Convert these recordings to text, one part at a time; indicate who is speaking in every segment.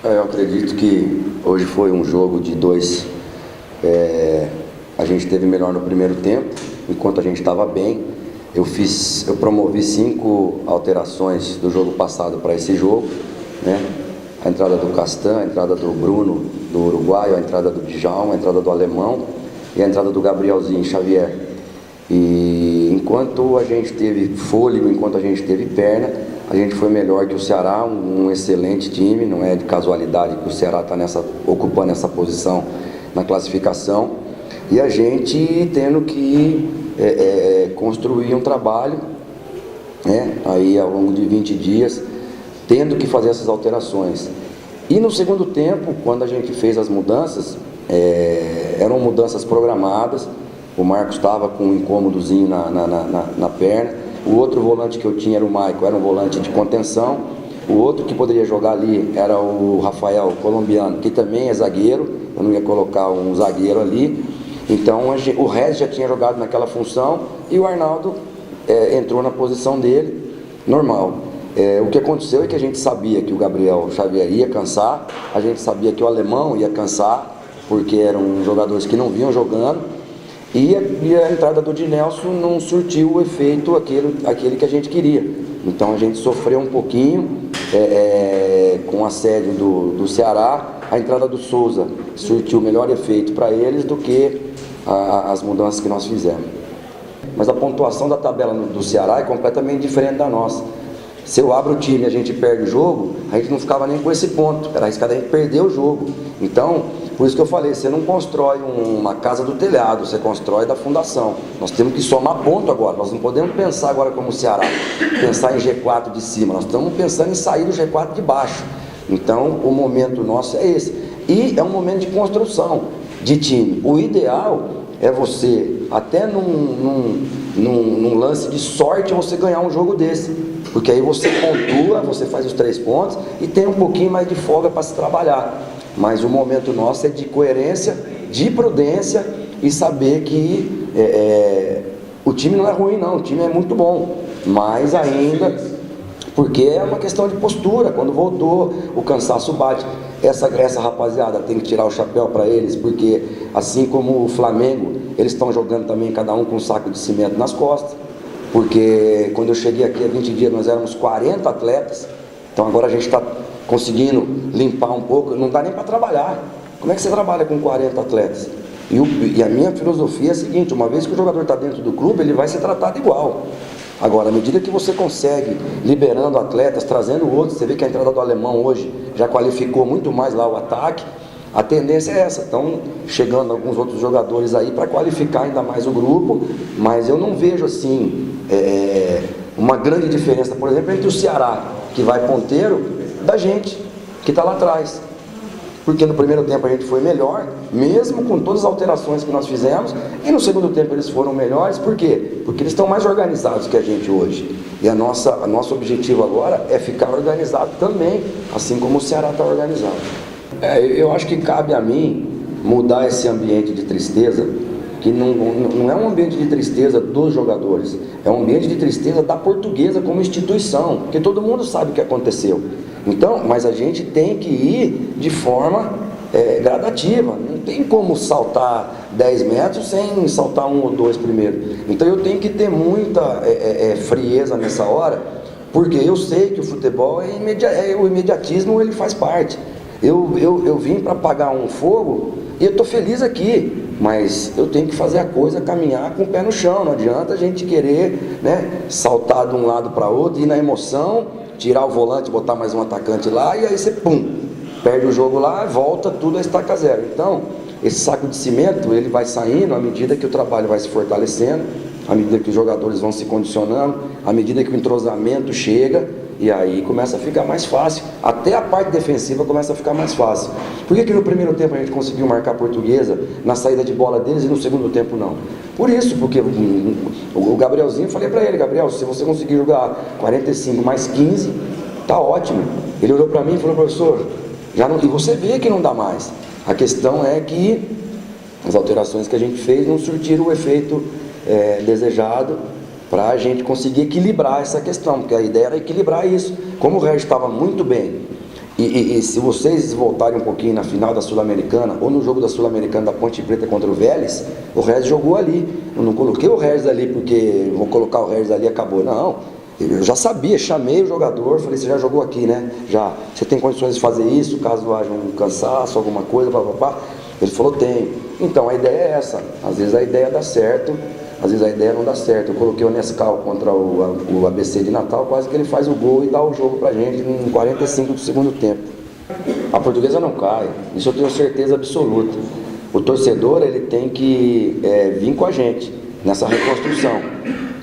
Speaker 1: Eu acredito que hoje foi um jogo de dois. A gente teve melhor no primeiro tempo, enquanto a gente estava bem. Eu promovi 5 alterações do jogo passado para esse jogo, né? A entrada do Castan, a entrada do Bruno, do uruguaio, a entrada do Djalma, a entrada do alemão e a entrada do Gabrielzinho Xavier. E enquanto a gente teve fôlego, enquanto a gente teve perna, a gente foi melhor que o Ceará, um excelente time. Não é de casualidade que o Ceará está ocupando essa posição na classificação. E a gente tendo que construir um trabalho, né, aí ao longo de 20 dias, tendo que fazer essas alterações. E no segundo tempo, quando a gente fez as mudanças, eram mudanças programadas. O Marcos estava com um incômodozinho na perna. O outro volante que eu tinha era o Maicon, era um volante de contenção. O outro que poderia jogar ali era o Rafael, colombiano, que também é zagueiro. Eu não ia colocar um zagueiro ali. Então o Rez já tinha jogado naquela função e o Arnaldo entrou na posição dele, normal. O que aconteceu é que a gente sabia que o Gabriel Xavier ia cansar, a gente sabia que o alemão ia cansar, porque eram jogadores que não vinham jogando, e a entrada do Dinelson não surtiu o efeito aquele que a gente queria. Então a gente sofreu um pouquinho com o assédio do Ceará. A entrada do Souza surtiu o melhor efeito para eles do que as mudanças que nós fizemos. Mas a pontuação da tabela do Ceará é completamente diferente da nossa. Se eu abro o time e a gente perde o jogo, a gente não ficava nem com esse ponto, era arriscado a gente perder o jogo. Então, por isso que eu falei, você não constrói uma casa do telhado, você constrói da fundação. Nós temos que somar ponto agora, nós não podemos pensar agora como o Ceará, pensar em G4 de cima, nós estamos pensando em sair do G4 de baixo. Então, o momento nosso é esse. E é um momento de construção de time. O ideal é você, até num lance de sorte, você ganhar um jogo desse. Porque aí você pontua, você faz os 3 pontos e tem um pouquinho mais de folga para se trabalhar. Mas o momento nosso é de coerência, de prudência e saber que o time não é ruim não, o time é muito bom. Mas ainda, porque é uma questão de postura, quando voltou o cansaço bate. Essa rapaziada tem que tirar o chapéu para eles, porque assim como o Flamengo, eles estão jogando também cada um com um saco de cimento nas costas. Porque quando eu cheguei aqui há 20 dias nós éramos 40 atletas, então agora a gente está conseguindo limpar um pouco, não dá nem para trabalhar. Como é que você trabalha com 40 atletas? E a minha filosofia é a seguinte: uma vez que o jogador está dentro do clube, ele vai ser tratado igual. Agora, à medida que você consegue, liberando atletas, trazendo outros, você vê que a entrada do alemão hoje já qualificou muito mais lá o ataque, a tendência é essa. Estão chegando alguns outros jogadores aí para qualificar ainda mais o grupo, mas eu não vejo assim uma grande diferença, por exemplo, entre o Ceará, que vai ponteiro, da gente, que está lá atrás. Porque no primeiro tempo a gente foi melhor, mesmo com todas as alterações que nós fizemos, e no segundo tempo eles foram melhores. Por quê? Porque eles estão mais organizados que a gente hoje. E nosso objetivo agora é ficar organizado também, assim como o Ceará está organizado. Eu acho que cabe a mim mudar esse ambiente de tristeza, que não é um ambiente de tristeza dos jogadores, é um ambiente de tristeza da Portuguesa como instituição, porque todo mundo sabe o que aconteceu. Então, mas a gente tem que ir de forma gradativa, não tem como saltar 10 metros sem saltar 1 ou 2 primeiro. Então eu tenho que ter muita frieza nessa hora, porque eu sei que o futebol o imediatismo, ele faz parte. Eu vim para apagar um fogo e eu estou feliz aqui, mas eu tenho que fazer a coisa caminhar com o pé no chão. Não adianta a gente querer, né, saltar de um lado para outro, ir na emoção, tirar o volante, botar mais um atacante lá, e aí você perde o jogo lá, volta tudo a estaca zero. Então, esse saco de cimento, ele vai saindo à medida que o trabalho vai se fortalecendo, à medida que os jogadores vão se condicionando, à medida que o entrosamento chega, e aí começa a ficar mais fácil. Até a parte defensiva começa a ficar mais fácil. Por que no primeiro tempo a gente conseguiu marcar a Portuguesa na saída de bola deles e no segundo tempo não? Por isso, porque o Gabrielzinho, eu falei para ele: Gabriel, se você conseguir jogar 45 mais 15, tá ótimo. Ele olhou para mim e falou: professor, já não... E você vê que não dá mais. A questão é que as alterações que a gente fez não surtiram o efeito desejado, para a gente conseguir equilibrar essa questão, porque a ideia era equilibrar isso. Como o Regis estava muito bem E se vocês voltarem um pouquinho na final da Sul-Americana, ou no jogo da Sul-Americana da Ponte Preta contra o Vélez, o Regis jogou ali. Eu não coloquei o Regis ali porque vou colocar o Regis ali e acabou. Não, eu já sabia, chamei o jogador, falei, você já jogou aqui, né? Já. Você tem condições de fazer isso, caso haja um cansaço, alguma coisa, papapá? Ele falou, tenho. Então a ideia é essa. Às vezes a ideia dá certo, às vezes a ideia não dá certo. Eu coloquei o Nescau contra o ABC de Natal, quase que ele faz o gol e dá o jogo pra gente em 45 do segundo tempo. A Portuguesa não cai, isso eu tenho certeza absoluta. O torcedor, ele tem que vir com a gente nessa reconstrução,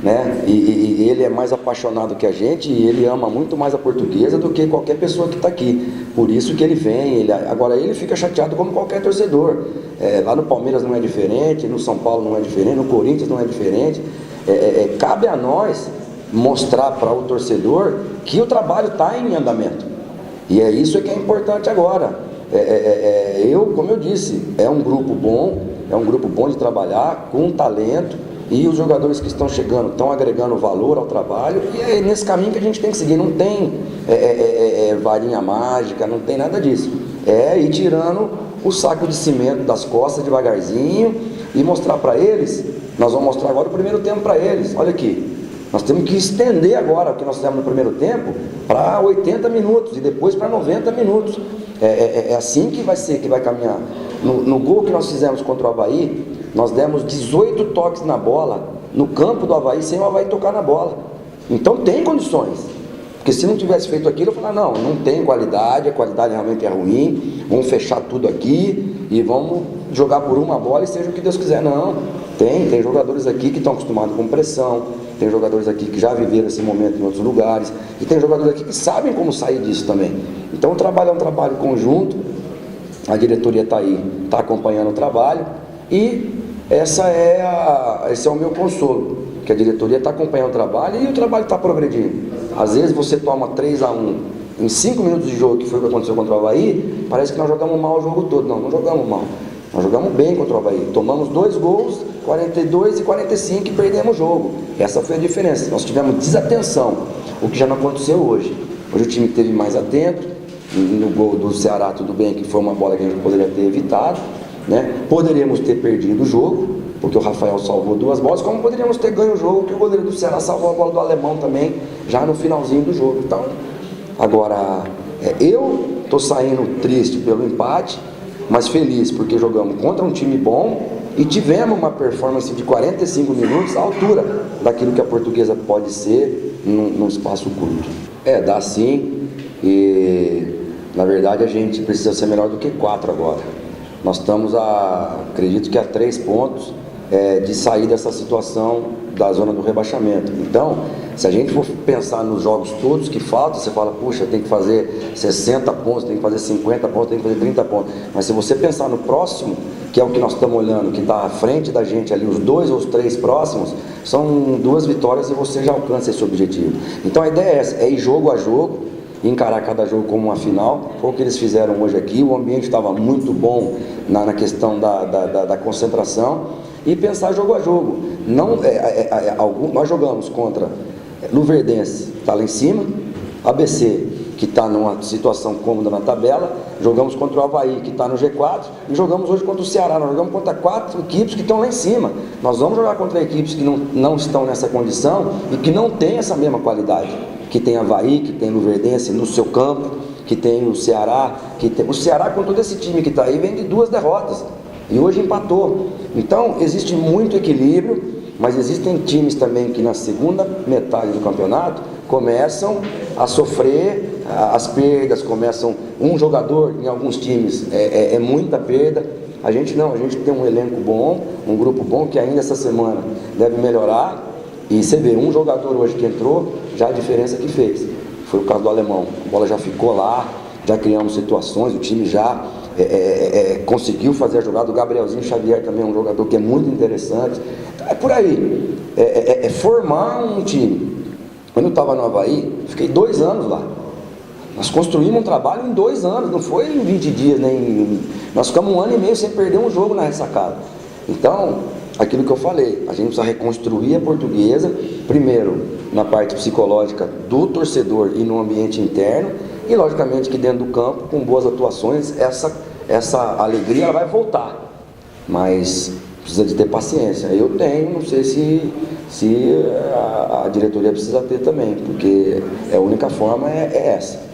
Speaker 1: né? E ele é mais apaixonado que a gente e ele ama muito mais a Portuguesa do que qualquer pessoa que está aqui. Por isso que ele vem, agora ele fica chateado como qualquer torcedor. Lá no Palmeiras não é diferente, no São Paulo não é diferente, no Corinthians não é diferente. Cabe a nós mostrar para o torcedor que o trabalho está em andamento. E é isso que é importante agora. Como eu disse, é um grupo bom de trabalhar, com talento, e os jogadores que estão chegando estão agregando valor ao trabalho, e é nesse caminho que a gente tem que seguir. Não tem varinha mágica, não tem nada disso. É ir tirando o saco de cimento das costas devagarzinho e mostrar para eles. Nós vamos mostrar agora o primeiro tempo para eles. Olha aqui. Nós temos que estender agora o que nós fizemos no primeiro tempo para 80 minutos e depois para 90 minutos. É assim que vai ser, que vai caminhar. No gol que nós fizemos contra o Avaí, nós demos 18 toques na bola no campo do Avaí sem o Avaí tocar na bola. Então tem condições. Porque se não tivesse feito aquilo, eu falar, não tem qualidade, a qualidade realmente é ruim, vamos fechar tudo aqui e vamos jogar por uma bola e seja o que Deus quiser. Não, tem jogadores aqui que estão acostumados com pressão, tem jogadores aqui que já viveram esse momento em outros lugares, e tem jogadores aqui que sabem como sair disso também. Então o trabalho é um trabalho conjunto, a diretoria está aí, está acompanhando o trabalho, e esse é o meu consolo, que a diretoria está acompanhando o trabalho e o trabalho está progredindo. Às vezes você toma 3-1 em 5 minutos de jogo, que foi o que aconteceu contra o Avaí, parece que nós jogamos mal o jogo todo. Não jogamos mal. Nós jogamos bem contra o Avaí. Tomamos 2 gols, 42 e 45, e perdemos o jogo. Essa foi a diferença. Nós tivemos desatenção, o que já não aconteceu hoje. Hoje o time esteve mais atento. No gol do Ceará, tudo bem, que foi uma bola que a gente poderia ter evitado, né? Poderíamos ter perdido o jogo, porque o Rafael salvou 2 bolas, como poderíamos ter ganho o jogo, que o goleiro do Ceará salvou a bola do Alemão também, já no finalzinho do jogo. Então, agora, eu estou saindo triste pelo empate, mas feliz porque jogamos contra um time bom e tivemos uma performance de 45 minutos à altura daquilo que a Portuguesa pode ser num espaço curto. Dá sim, e na verdade a gente precisa ser melhor do que 4 agora. Nós estamos acredito que a 3 pontos de sair dessa situação da zona do rebaixamento. Então, se a gente for pensar nos jogos todos que faltam, você fala, puxa, tem que fazer 60 pontos, tem que fazer 50 pontos, tem que fazer 30 pontos. Mas se você pensar no próximo, que é o que nós estamos olhando, que está à frente da gente ali, os 2 ou os 3 próximos, são 2 vitórias e você já alcança esse objetivo. Então a ideia é essa, é ir jogo a jogo, encarar cada jogo como uma final. Foi o que eles fizeram hoje aqui. O ambiente estava muito bom na questão da concentração, e pensar jogo a jogo. Nós jogamos contra Luverdense, está lá em cima, ABC, que está numa situação cômoda na tabela, jogamos contra o Avaí, que está no G4, e jogamos hoje contra o Ceará. Nós jogamos contra 4 equipes que estão lá em cima. Nós vamos jogar contra equipes que não estão nessa condição e que não têm essa mesma qualidade, que tem Avaí, que tem Luverdense no seu campo, que tem o Ceará, o Ceará, com todo esse time que está aí, vem de 2 derrotas, e hoje empatou. Então existe muito equilíbrio, mas existem times também que na segunda metade do campeonato começam a sofrer as perdas, começam um jogador, em alguns times é muita perda. A gente não, a gente tem um elenco bom, um grupo bom, que ainda essa semana deve melhorar, e você vê, um jogador hoje que entrou, já a diferença que fez, foi o caso do Alemão. A bola já ficou lá, já criamos situações, o time já conseguiu fazer a jogada. O Gabrielzinho Xavier também é um jogador que é muito interessante. Então, por aí, formar um time. Quando eu estava no Avaí, fiquei 2 anos lá. Nós construímos um trabalho em 2 anos, não foi em 20 dias, nós ficamos 1 ano e meio sem perder um jogo na ressacada. Então, aquilo que eu falei, a gente precisa reconstruir a Portuguesa, primeiro na parte psicológica do torcedor e no ambiente interno, e logicamente que dentro do campo, com boas atuações, essa alegria ela vai voltar, mas precisa de ter paciência. Eu tenho, não sei se a diretoria precisa ter também, porque a única forma é essa.